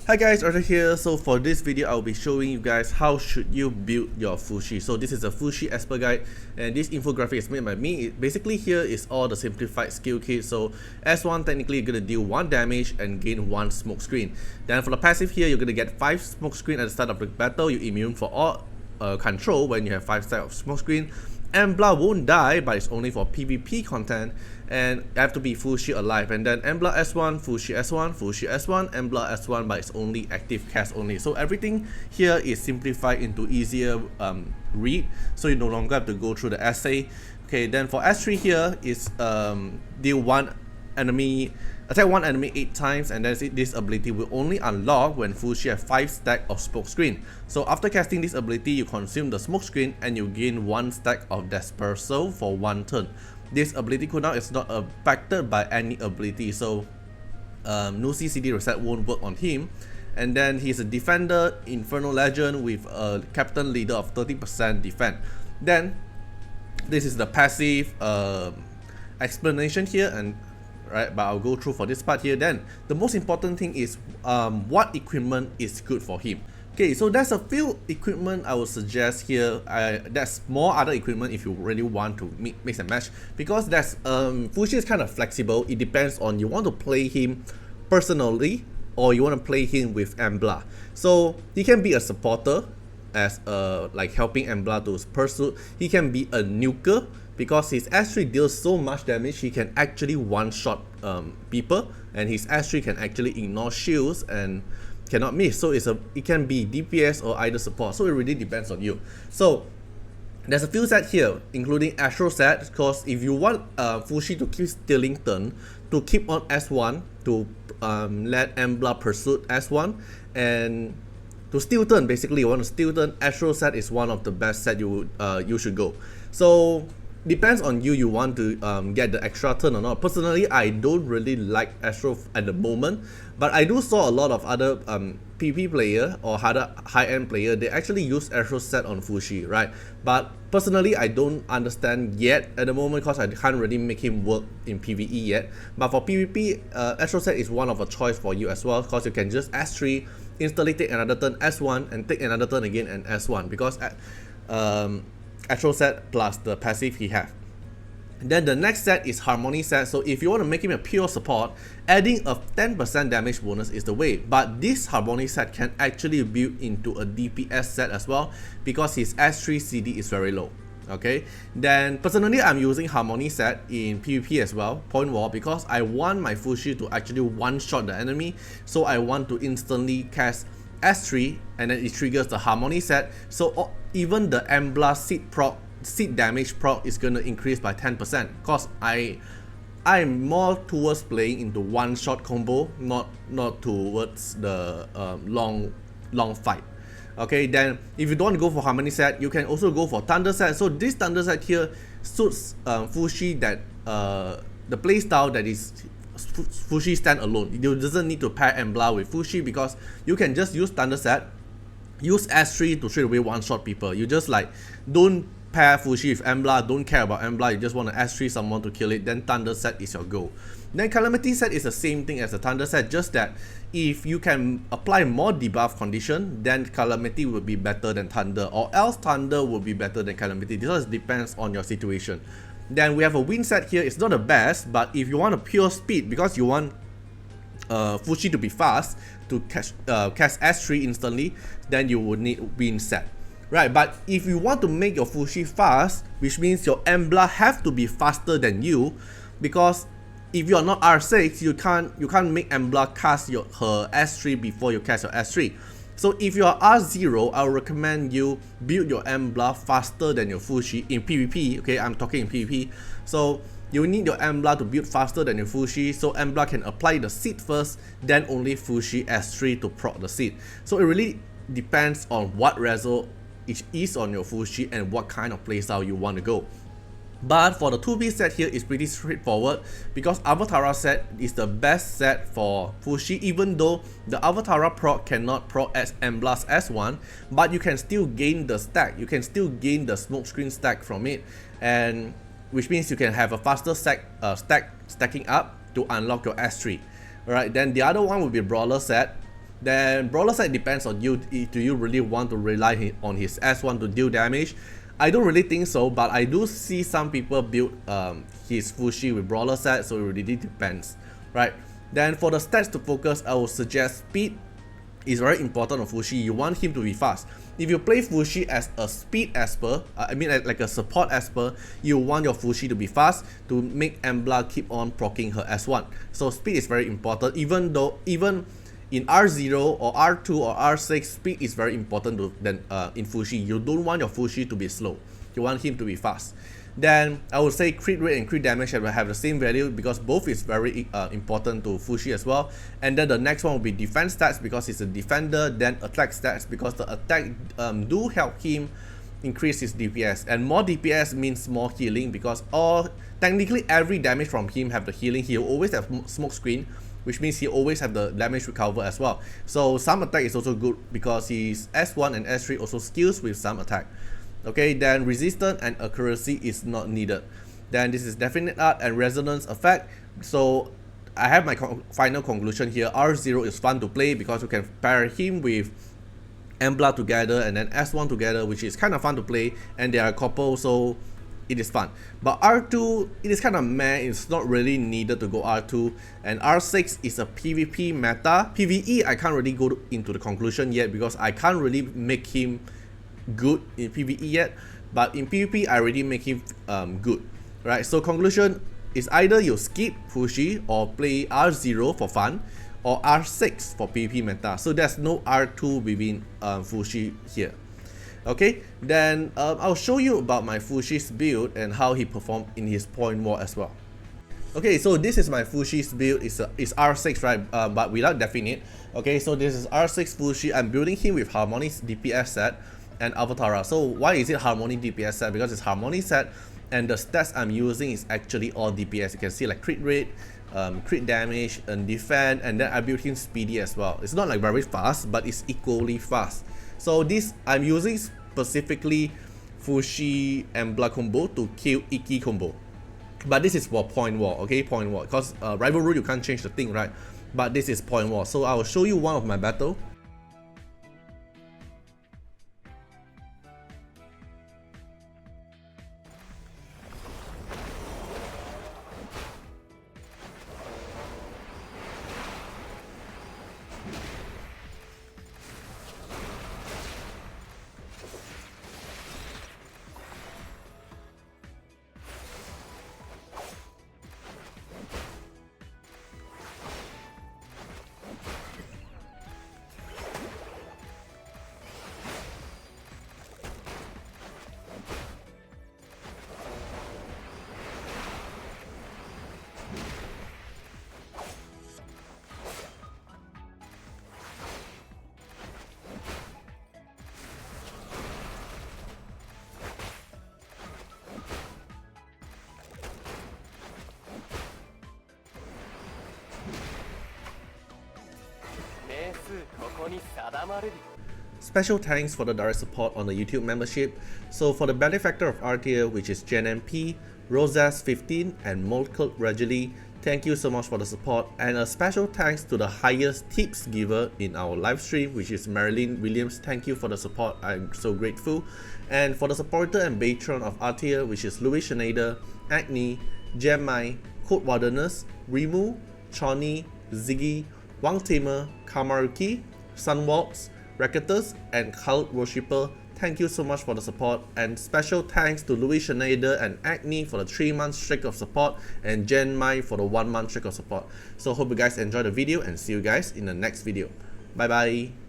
Hi guys, Artiar here. So for this video, I'll be showing you guys how should you build your Fushi. So this is a Fushi Esper guide, and this infographic is made by me. Basically here is all the simplified skill kit. So S1 technically you're gonna deal 1 damage and gain 1 smoke screen. Then for the passive here, you're gonna get 5 smoke screen at the start of the battle. You're immune for all control when you have 5 stacks of smoke screen. Embla won't die, but it's only for PvP content, and you have to be Fushi alive. And then Embla S1, Fushi S1, Fushi S1, Embla S1, but it's only active cast only. So everything here is simplified into easier read, so you no longer have to go through the essay. Okay, then for S3 here is deal 1 enemy, attack 1 enemy 8 times, and then this ability will only unlock when Fushi have 5 stack of smoke screen. So after casting this ability, you consume the smoke screen and you gain 1 stack of dispersal for 1 turn. This ability cooldown is not affected by any ability, so Nusi CD reset won't work on him. And then he's a defender, Infernal Legend with a captain leader of 30% defense. Then this is the passive explanation here, and right, but I'll go through for this part here. Then the most important thing is what equipment is good for him. Okay, so there's a few equipment I would suggest here. There's more other equipment if you really want to mix and match, because that's Fushi is kind of flexible. It depends on you want to play him personally or you want to play him with Embla. So he can be a supporter as like helping Embla to pursue. He can be a nuker, because his S3 deals so much damage, he can actually one-shot people, and his S3 can actually ignore shields and cannot miss. So it can be DPS or either support, so it really depends on you. So there's a few sets here, including Astro set, because if you want Fushi to keep stealing turn, to keep on S1, to let Embla pursue S1, and to steal turn, basically you want to steal turn, Astro set is one of the best set you should go. So depends on you, you want to get the extra turn or not. Personally, I don't really like Astro at the moment, but I do saw a lot of other PP player or other high-end player, they actually use Astro set on Fushi, right? But personally, I don't understand yet at the moment, because I can't really make him work in PvE yet. But for PvP, Astro set is one of a choice for you as well, because you can just S3, instantly take another turn S1, and take another turn again and S1, because Astro set plus the passive he have. Then the next set is Harmony set. So if you want to make him a pure support, adding a 10% damage bonus is the way. But this Harmony set can actually build into a DPS set as well, because his S3 CD is very low. Okay, then personally I'm using Harmony set in PvP as well, point war, because I want my Fushi to actually one-shot the enemy. So I want to instantly cast S3 and then it triggers the Harmony set. So even the Embla seed damage proc is gonna increase by 10%, because I'm more towards playing into one-shot combo, not towards the long fight. Okay, then if you don't want to go for Harmony set, you can also go for Thunder set. So this Thunder set here suits Fushi, that the playstyle that is Fushi stand alone. You doesn't need to pair Embla with Fushi, because you can just use Thunder set, use S3 to straight away one-shot people. You just like don't pair Fushi with Embla, don't care about Embla, you just want to S3 someone to kill it, then Thunder set is your goal. Then Calamity set is the same thing as the Thunder set, just that if you can apply more debuff condition, then Calamity will be better than Thunder, or else Thunder will be better than Calamity. This depends on your situation. Then we have a Wind set here. It's not the best, but if you want a pure speed, because you want Fushi to be fast, to cast S3 instantly, then you would need Wind set. Right, but if you want to make your Fushi fast, which means your Embla have to be faster than you, because if you are not R6, you can't make Embla cast her S3 before you cast your S3. So if you are R0, I would recommend you build your Embla faster than your Fushi in PvP. Okay, I'm talking in PvP. So you need your Embla to build faster than your Fushi, so Embla can apply the seed first, then only Fushi S3 to proc the seed. So it really depends on what result it is on your Fushi and what kind of playstyle you want to go. But for the 2-piece set here is pretty straightforward, because Avatara set is the best set for Fushi, even though the Avatara proc cannot proc as Embla's S1, but you can still gain the stack, you can still gain the smokescreen stack from it, and which means you can have a faster stacking up to unlock your S3. Alright, then the other one will be Brawler set. Then Brawler Set depends on you. Do you really want to rely on his S1 to deal damage? I don't really think so, but I do see some people build his Fushi with Brawler Set, so it really depends, right? Then for the stats to focus, I would suggest speed is very important on Fushi. You want him to be fast. If you play Fushi as a speed Esper, like a support Esper, you want your Fushi to be fast to make Embla keep on proccing her S1. So speed is very important, even in R0 or R2 or R6, speed is very important in Fushi. You don't want your Fushi to be slow. You want him to be fast. Then I would say crit rate and crit damage will have the same value because both is very important to Fushi as well. And then the next one will be defense stats because he's a defender. Then attack stats because the attack do help him increase his DPS. And more DPS means more healing because technically every damage from him have the healing. He'll always have smoke screen, which means he always have the damage recover as well. So some attack is also good because his S1 and S3 also skills with some attack. Okay, then resistance and accuracy is not needed. Then this is definite art and resonance effect. So I have my final conclusion here. R0 is fun to play because you can pair him with Embla together and then S1 together, which is kind of fun to play, and they are a couple, so it is fun. But R2, it is kind of meh. It's not really needed to go R2. And R6 is a PvP meta. PvE, I can't really go into the conclusion yet because I can't really make him good in PvE yet. But in PvP, I already make him good. Right? So conclusion is either you skip Fushi or play R0 for fun, or R6 for PvP meta. So there's no R2 within Fushi here. Okay, then I'll show you about my Fushi's build and how he performed in his point war as well. Okay, so this is my Fushi's build. It's R6, right? But without definite. Okay, so this is R6 Fushi. I'm building him with Harmony's DPS set and Avatara. So why is it Harmony DPS set? Because it's Harmony set and the stats I'm using is actually all DPS. You can see like crit rate, crit damage, and defend, and then I built him speedy as well. It's not like very fast, but it's equally fast. So this I'm using specifically Fushi Embla combo to kill Iki combo. But this is for point war, okay? Point war. Because rival rule you can't change the thing, right? But this is point war. So I will show you one of my battle. Special thanks for the direct support on the YouTube membership. So for the benefactor of Artiar, which is Gen MP, Rosas15 and Molcult Regally, thank you so much for the support, and a special thanks to the highest tips giver in our live stream, which is Marilyn Williams. Thank you for the support, I'm so grateful. And for the supporter and patron of Artiar, which is Louis Schneider, Agni, Gemai, Code Wardeners, Rimu, Choni, Ziggy, Wang Tamer, Kamaruki, Sunwalks, Racketus, and Cult Worshipper. Thank you so much for the support, and special thanks to Louis Schneider and Agni for the 3-month streak of support, and Jen Mai for the 1-month streak of support. So hope you guys enjoy the video and see you guys in the next video. Bye bye.